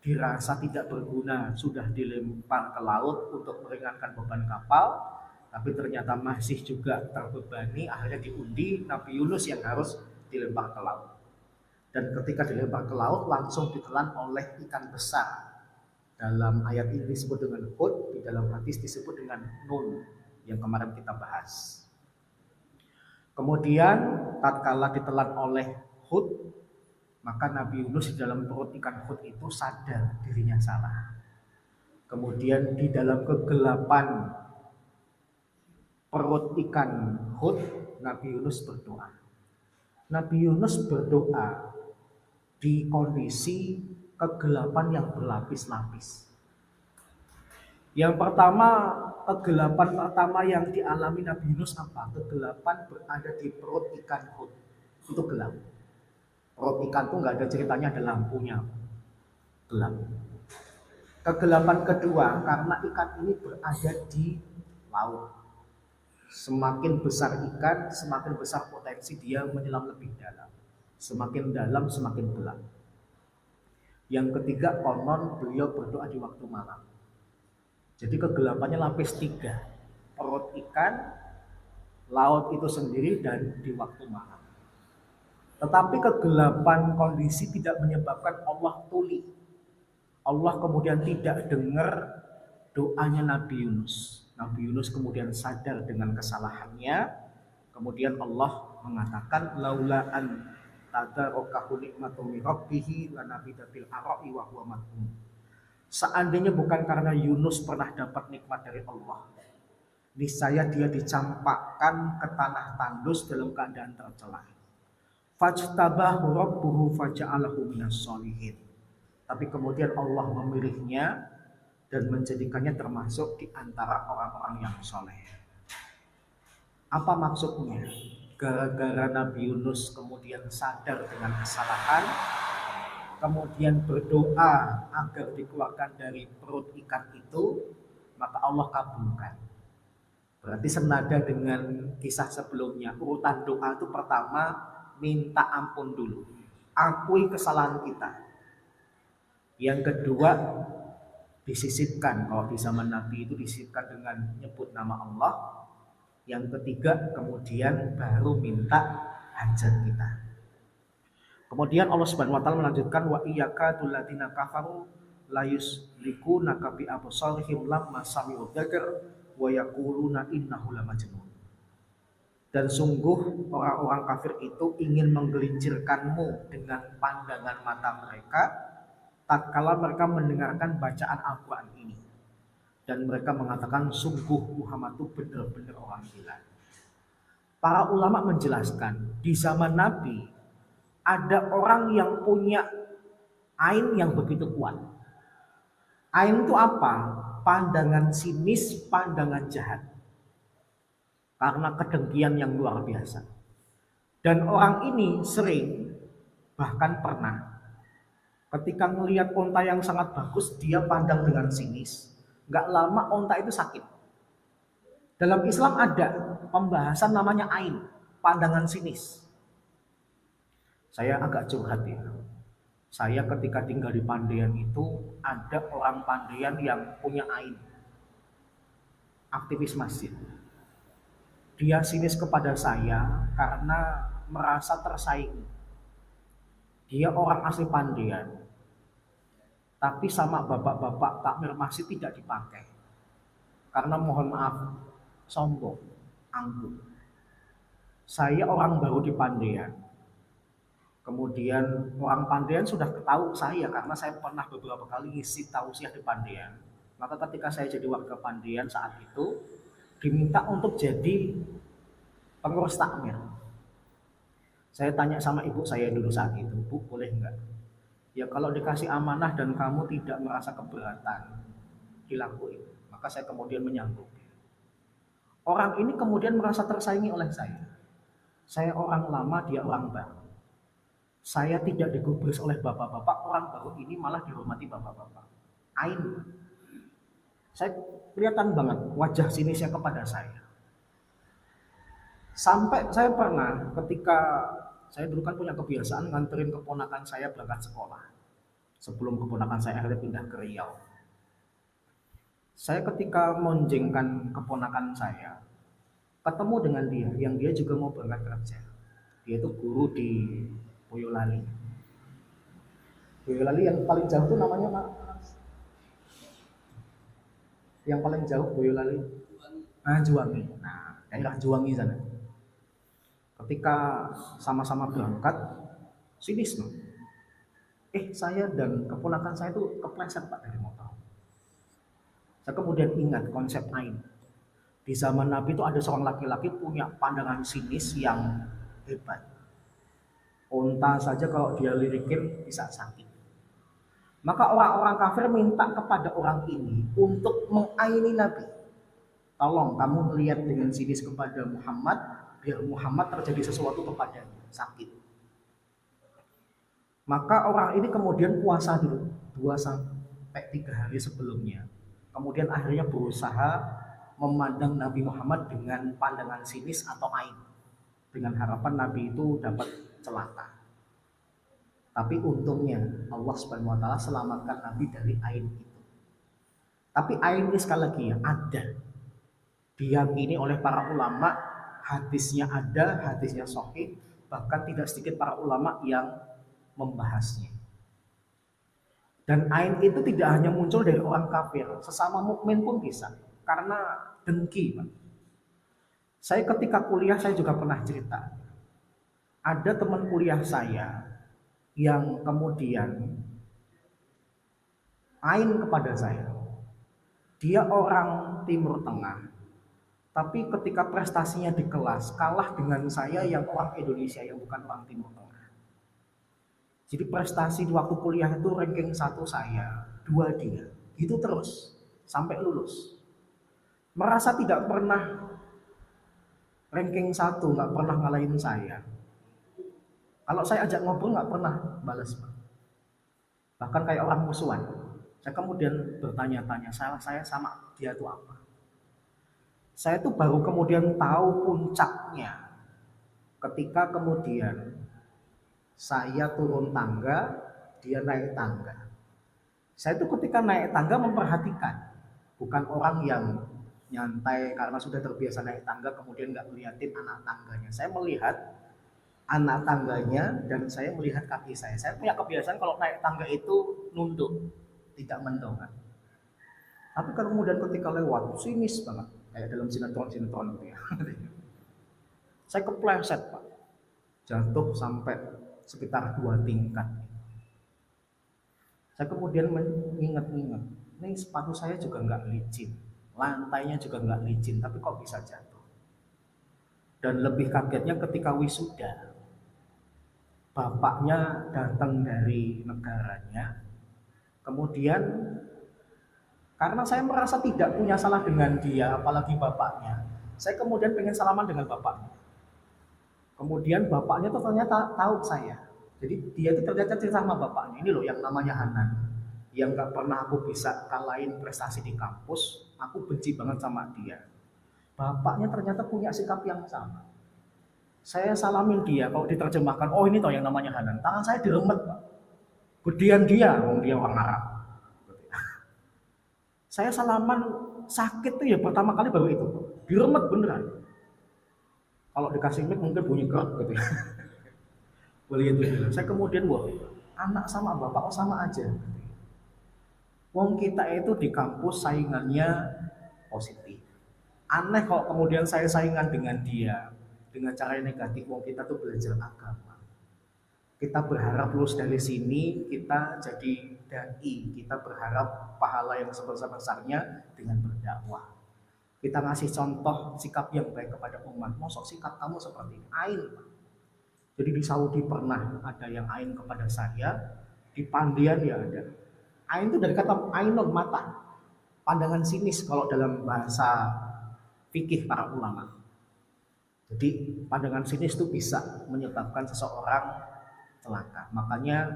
dirasa tidak berguna sudah dilempar ke laut untuk meringankan beban kapal, tapi ternyata masih juga terbebani. Akhirnya diundi Nabi Yunus yang harus dilempar ke laut. Dan ketika dilempar ke laut langsung ditelan oleh ikan besar. Dalam ayat ini disebut dengan Hud, di dalam hadis disebut dengan Nun yang kemarin kita bahas. Kemudian tatkala ditelan oleh Hud, maka Nabi Yunus di dalam perut ikan Hud itu sadar dirinya salah. Kemudian di dalam kegelapan perut ikan Hud, Nabi Yunus berdoa. Nabi Yunus berdoa di kondisi kegelapan yang berlapis-lapis. Yang pertama, kegelapan pertama yang dialami Nabi Yunus apa? Kegelapan berada di perut ikan Hud. Itu gelap. Perut ikan itu nggak ada ceritanya, ada lampunya, gelap. Kegelapan kedua, karena ikan ini berada di laut. Semakin besar ikan, semakin besar potensi dia menyelam lebih dalam. Semakin dalam, semakin gelap. Yang ketiga, konon beliau berdoa di waktu malam. Jadi kegelapannya lapis 3. Perut ikan, laut itu sendiri, dan di waktu malam. Tetapi kegelapan kondisi tidak menyebabkan Allah tuli. Allah kemudian tidak dengar doanya Nabi Yunus. Nabi Yunus kemudian sadar dengan kesalahannya. Kemudian Allah mengatakan laula an tadarakahu nikmatu min rabbih lanabida fil ara'i wa huwa madhum. Seandainya bukan karena Yunus pernah dapat nikmat dari Allah, niscaya dia dicampakkan ke tanah tandus dalam keadaan tercela. Fajtabahu rabbuhu faja'alahu minas sholihin. Tapi kemudian Allah memilihnya dan menjadikannya termasuk di antara orang-orang yang soleh. Apa maksudnya? Gara-gara Nabi Yunus kemudian sadar dengan kesalahan, kemudian berdoa agar dikeluarkan dari perut ikan itu, maka Allah kabulkan. Berarti senada dengan kisah sebelumnya. Urutan doa itu pertama minta ampun dulu, akui kesalahan kita. Yang kedua disisipkan, kalau di zaman Nabi itu disisipkan dengan nyebut nama Allah. Yang ketiga kemudian baru minta hajat kita. Kemudian Allah Subhanahu wa taala melanjutkan wa iyyaka tullatina kafaru la yuslikuna bi absarihim lamma sami'u dzikr wa yaquluna innahu lamajnun. Dan sungguh orang-orang kafir itu ingin menggelincirkanmu dengan pandangan mata mereka tatkala mereka mendengarkan bacaan Al-Quran ini. Dan mereka mengatakan sungguh Muhammad itu benar-benar orang gila. Para ulama menjelaskan di zaman Nabi ada orang yang punya ain yang begitu kuat. Ain itu apa? Pandangan sinis, pandangan jahat. Karena kedengkian yang luar biasa. Dan orang ini sering, bahkan pernah, ketika melihat onta yang sangat bagus, dia pandang dengan sinis. Gak lama onta itu sakit. Dalam Islam ada pembahasan namanya ain, pandangan sinis. Saya agak curhat ya. Saya ketika tinggal di Pandean itu ada orang Pandean yang punya ain. Aktivis masjid. Dia sinis kepada saya karena merasa tersaingi. Dia orang asli Pandean. Tapi sama bapak-bapak takmir masjid tidak dipakai. Karena mohon maaf, sombong, angkuh. Saya orang baru di Pandean. Kemudian orang Pandean sudah tahu saya karena saya pernah beberapa kali ngisi tausiah di Pandean. Maka ketika saya jadi warga Pandean saat itu diminta untuk jadi pengurus takmir. Saya tanya sama ibu saya dulu saat itu, Bu, boleh enggak? Ya kalau dikasih amanah dan kamu tidak merasa keberatan, dilakuin. Maka saya kemudian menyanggupi. Orang ini kemudian merasa tersaingi oleh saya. Saya orang lama, dia orang baru. Saya tidak digubris oleh bapak-bapak, orang baru ini malah dihormati bapak-bapak. Ain. Saya kelihatan banget wajah sinisnya kepada saya. Sampai saya pernah ketika saya dulu kan punya kebiasaan nganterin keponakan saya berangkat sekolah. Sebelum keponakan saya akhirnya pindah ke Riau. Saya ketika monjengkan keponakan saya, ketemu dengan dia, yang dia juga mau berangkat kerja. Dia itu guru di Boyolali. Boyolali yang paling jauh itu namanya Pak? Yang paling jauh Boyolali? Juwangi. Nah, daerah Juwangi sana. Ketika sama-sama berangkat, sinis loh. Saya dan keponakan saya itu kepleset Pak dari motor. Saya kemudian ingat konsep ain. Di zaman Nabi itu ada seorang laki-laki punya pandangan sinis yang hebat. Unta saja kalau dia lirikin bisa sakit. Maka orang-orang kafir minta kepada orang ini untuk mengaini Nabi. Tolong kamu lihat dengan sinis kepada Muhammad, biar Muhammad terjadi sesuatu kepadanya, sakit. Maka orang ini kemudian puasa dulu 2 sampai 3 hari sebelumnya. Kemudian akhirnya berusaha memandang Nabi Muhammad dengan pandangan sinis atau ain. Dengan harapan Nabi itu dapat celaka. Tapi untungnya Allah Subhanahu wa taala selamatkan Nabi dari ain itu. Tapi ain ini sekali lagi ya ada. Diyakini oleh para ulama, hadisnya ada, hadisnya sahih, bahkan tidak sedikit para ulama yang membahasnya. Dan ain itu tidak hanya muncul dari orang kafir, sesama mukmin pun bisa. Karena dengki, Pak. Saya ketika kuliah saya juga pernah cerita. Ada teman kuliah saya yang kemudian ain kepada saya. Dia orang Timur Tengah. Tapi ketika prestasinya di kelas kalah dengan saya yang orang Indonesia yang bukan orang Timur Tengah. Jadi prestasi di waktu kuliah itu ranking 1 saya, 2 dia. Gitu terus sampai lulus. Merasa tidak pernah ranking 1, nggak pernah ngalahin saya. Kalau saya ajak ngobrol nggak pernah balas, Pak. Bahkan kayak orang musuhan. Saya kemudian bertanya-tanya, salah saya sama dia itu apa? Saya tuh baru kemudian tahu puncaknya ketika kemudian saya turun tangga, dia naik tangga. Saya tuh ketika naik tangga memperhatikan, bukan orang yang nyantai karena sudah terbiasa naik tangga kemudian nggak melihatin anak tangganya. Saya melihat anak tangganya dan saya melihat kaki saya. Saya punya kebiasaan kalau naik tangga itu nunduk, tidak mendongak. Tapi kemudian ketika lewat sinis banget, kayak dalam sinetron gitu ya. Saya kepleset Pak, jatuh sampai sekitar 2 tingkat. Saya kemudian mengingat-ingat, ini sepatu saya juga nggak licin, lantainya juga nggak licin, tapi kok bisa jatuh. Dan lebih kagetnya ketika wisuda, bapaknya datang dari negaranya, kemudian karena saya merasa tidak punya salah dengan dia, apalagi bapaknya, saya kemudian pengen salaman dengan bapaknya. Kemudian bapaknya tuh ternyata tahu saya. Jadi dia tuh ternyata cerita sama bapaknya, ini loh yang namanya Hanan, yang gak pernah aku bisa kalahin prestasi di kampus, aku benci banget sama dia. Bapaknya ternyata punya sikap yang sama. Saya salamin dia, kalau diterjemahkan, oh ini toh yang namanya Hanan. Tangan saya diremet, Pak. Gedean dia, dia orang Arab. Saya salaman sakit tuh ya pertama kali baru itu, diremet beneran. Kalau dikasih mic mungkin bunyi kerak gitu ya. Boleh itu dulu. Saya kemudian wah, anak sama bapak oh sama aja. Wong kita itu di kampus saingannya positif. Aneh kalau kemudian saya saingan dengan dia dengan cara yang negatif. Wong kita tuh belajar agama. Kita berharap lulus dari sini kita jadi dai. Kita berharap pahala yang sebesar-besarnya dengan berdakwah. Kita ngasih contoh sikap yang baik kepada umat. Mosok sikap kamu seperti ain. Jadi di Saudi pernah ada yang ain kepada saya, di Pandian ya ada. Ain itu dari kata ainun mata, pandangan sinis kalau dalam bahasa fikih para ulama. Jadi pandangan sinis itu bisa menyebabkan seseorang celaka. Makanya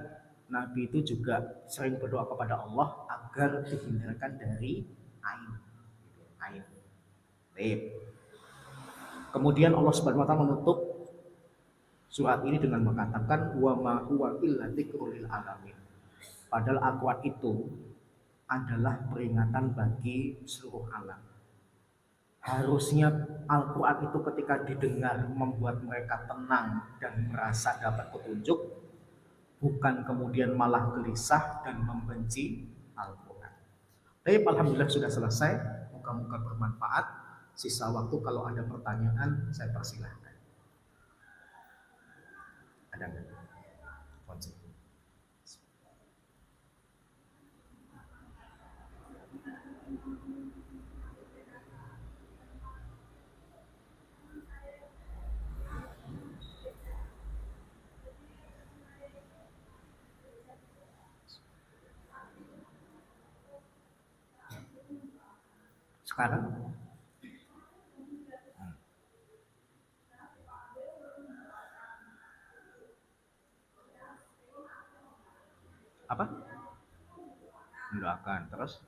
Nabi itu juga sering berdoa kepada Allah agar dihindarkan dari ain. Ain. Kemudian Allah Subhanahu wa taala menutup surat ini dengan mengatakan wa ma huwa illa dzikrul lil alamin. Padahal Al-Qur'an itu adalah peringatan bagi seluruh alam. Harusnya Al-Qur'an itu ketika didengar membuat mereka tenang dan merasa dapat petunjuk, bukan kemudian malah gelisah dan membenci Al-Qur'an. Tapi alhamdulillah sudah selesai, moga-moga bermanfaat. Sisa waktu kalau ada pertanyaan saya persilahkan. Ada nggak? Sekarang apa? Mendoakan terus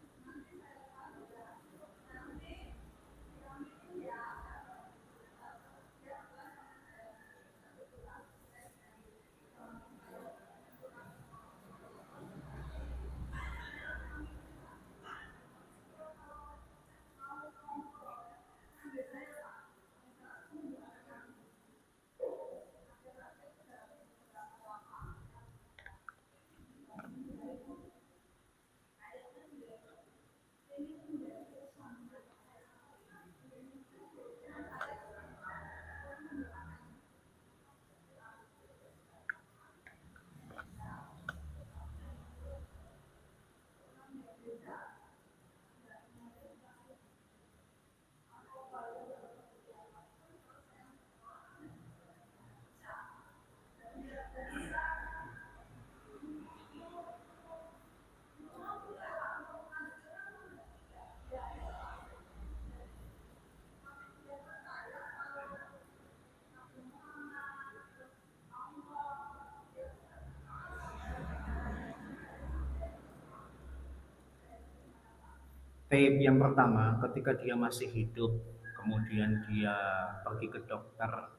tape yang pertama ketika dia masih hidup, kemudian dia pergi ke dokter,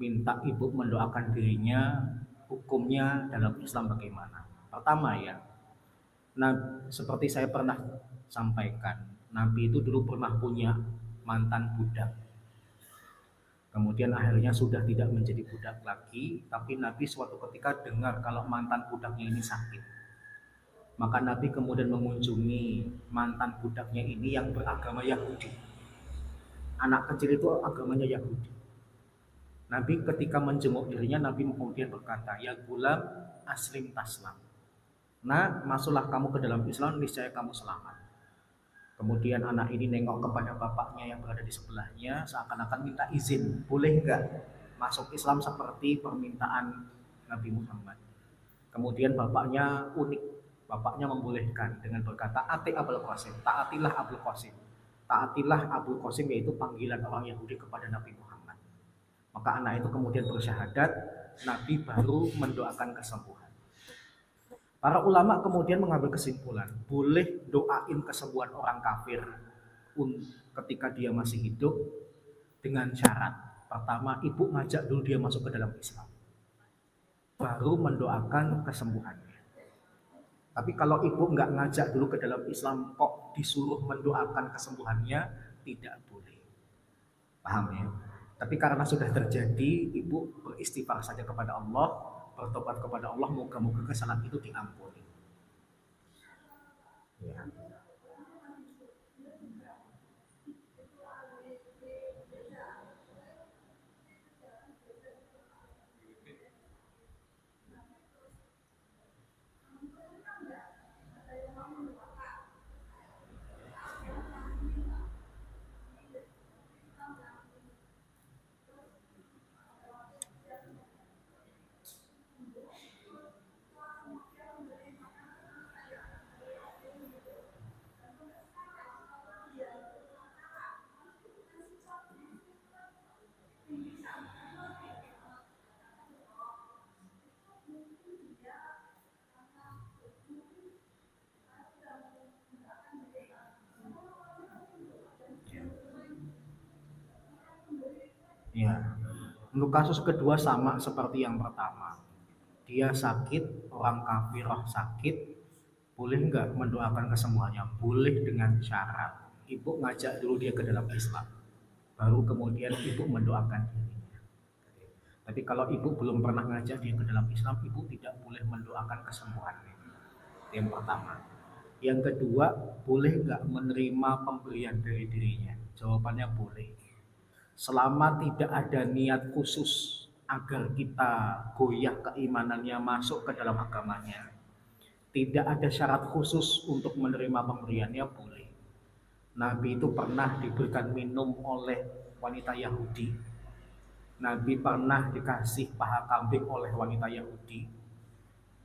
minta ibu mendoakan dirinya, hukumnya dalam Islam bagaimana? Pertama ya, nah seperti saya pernah sampaikan, Nabi itu dulu pernah punya mantan budak. Kemudian akhirnya sudah tidak menjadi budak lagi, tapi Nabi suatu ketika dengar kalau mantan budaknya ini sakit. Maka Nabi kemudian mengunjungi mantan budaknya ini yang beragama Yahudi. Anak kecil itu agamanya Yahudi. Nabi ketika menjenguk dirinya, Nabi kemudian berkata, "Ya gulam, aslim taslam." Nah, masuklah kamu ke dalam Islam, niscaya kamu selamat. Kemudian anak ini nengok kepada bapaknya yang berada di sebelahnya, seakan-akan minta izin, boleh nggak masuk Islam seperti permintaan Nabi Muhammad. Kemudian bapaknya unik, bapaknya membolehkan dengan berkata, "Ati Abul Qasim, taatilah Abul Qasim." Taatilah Abul Qasim yaitu panggilan orang Yahudi kepada Nabi Muhammad. Maka anak itu kemudian bersyahadat, Nabi baru mendoakan kesembuhan. Para ulama kemudian mengambil kesimpulan, boleh doain kesembuhan orang kafir ketika dia masih hidup dengan syarat. Pertama, ibu ngajak dulu dia masuk ke dalam Islam, baru mendoakan kesembuhannya. Tapi kalau ibu nggak ngajak dulu ke dalam Islam, kok disuruh mendoakan kesembuhannya, tidak boleh. Paham ya? Tapi karena sudah terjadi, ibu beristighfar saja kepada Allah, bertobat kepada Allah, moga-moga kesalahan itu diampuni. Ya. Ya. Untuk kasus kedua sama seperti yang pertama. Dia sakit, orang kafirah sakit, boleh nggak mendoakan kesembuhannya? Boleh dengan syarat. Ibu ngajak dulu dia ke dalam Islam. Baru kemudian ibu mendoakan dirinya. Tapi kalau ibu belum pernah ngajak dia ke dalam Islam, ibu tidak boleh mendoakan kesembuhannya. Yang pertama. Yang kedua, boleh nggak menerima pemberian dari dirinya? Jawabannya boleh. Selama tidak ada niat khusus agar kita goyah keimanannya masuk ke dalam agamanya, tidak ada syarat khusus untuk menerima pemberiannya, boleh. Nabi itu pernah diberikan minum oleh wanita Yahudi. Nabi pernah dikasih paha kambing oleh wanita Yahudi.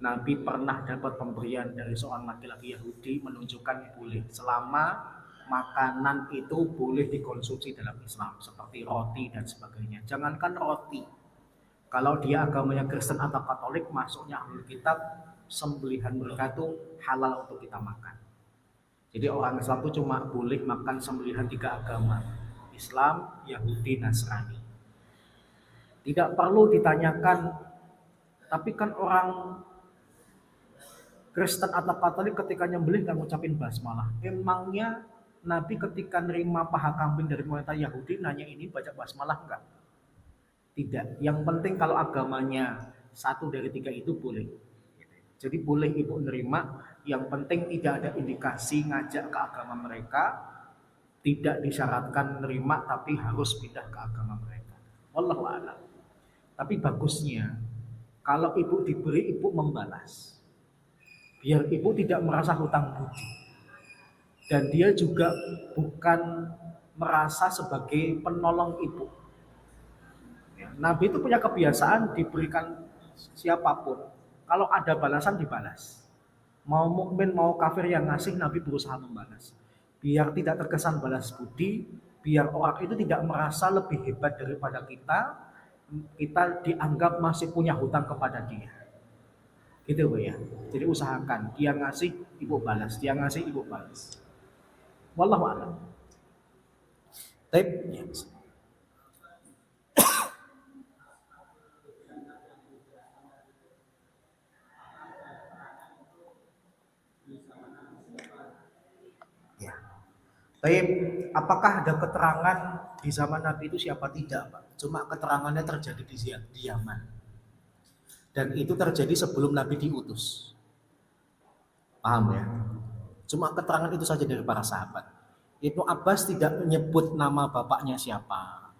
Nabi pernah dapat pemberian dari seorang laki-laki Yahudi, menunjukkan boleh selama makanan itu boleh dikonsumsi dalam Islam seperti roti dan sebagainya. Jangankan roti, kalau dia agamanya Kristen atau Katolik, masuknya Ahlul Kitab, sembelihan mereka itu halal untuk kita makan. Jadi orang Islam itu cuma boleh makan sembelihan 3 agama, Islam, Yahudi, Nasrani. Tidak perlu ditanyakan, tapi kan orang Kristen atau Katolik ketika nyembelih kan ngucapin basmalah. Emangnya Nabi ketika nerima paha kambing dari wanita Yahudi nanya ini baca basmalah enggak? Tidak. Yang penting kalau agamanya 1 dari 3 itu boleh. Jadi boleh ibu nerima, yang penting tidak ada indikasi ngajak ke agama mereka, tidak disyaratkan nerima tapi harus pindah ke agama mereka. Wallahu a'lam. Tapi bagusnya kalau ibu diberi, ibu membalas. Biar ibu tidak merasa hutang budi. Dan dia juga bukan merasa sebagai penolong ibu. Nabi itu punya kebiasaan diberikan siapapun. Kalau ada balasan dibalas. Mau mukmin mau kafir yang ngasih, Nabi berusaha membalas. Biar tidak terkesan balas budi, biar orang itu tidak merasa lebih hebat daripada kita dianggap masih punya hutang kepada dia. Gitu Bu ya. Jadi usahakan dia ngasih ibu balas, dia ngasih ibu balas. Wallahu a'lam. Baik. Ya. Ya. Baik, apakah ada keterangan di zaman Nabi itu siapa tidak, Pak? Cuma keterangannya terjadi di Yaman. Dan itu terjadi sebelum Nabi diutus. Paham ya? Cuma keterangan itu saja dari para sahabat. Ibnu Abbas tidak menyebut nama bapaknya siapa,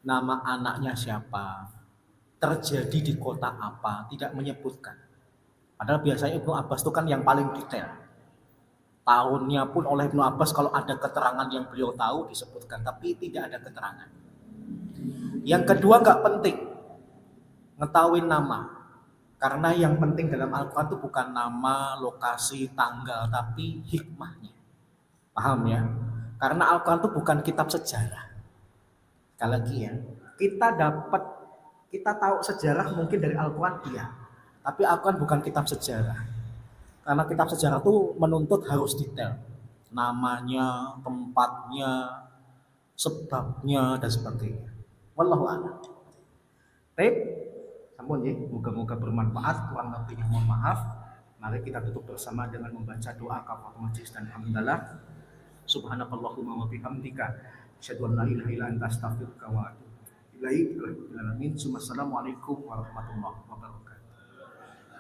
nama anaknya siapa, terjadi di kota apa, tidak menyebutkan. Padahal biasanya Ibnu Abbas itu kan yang paling detail. Tahunnya pun oleh Ibnu Abbas kalau ada keterangan yang beliau tahu disebutkan, tapi tidak ada keterangan. Yang kedua nggak penting ngetahuin nama, karena yang penting dalam Al-Quran itu bukan nama, lokasi, tanggal, tapi hikmahnya. Paham ya? Karena Al-Quran itu bukan kitab sejarah. Sekali lagi ya, kita tahu sejarah mungkin dari Al-Quran iya, tapi Al-Quran bukan kitab sejarah. Karena kitab sejarah itu menuntut harus detail, namanya, tempatnya, sebabnya dan sebagainya. Wallahu a'lam. Baik, sampun ya, moga-moga bermanfaat, kurang lebihnya mohon maaf. Mari kita tutup bersama dengan membaca doa kafaratul majlis dan hamdalah. Subhanakallahumma wa bihamdika asyhadu an la ilaha illa anta astaghfiruka wa atubu ilaik. Assalamualaikum warahmatullahi wabarakatuh.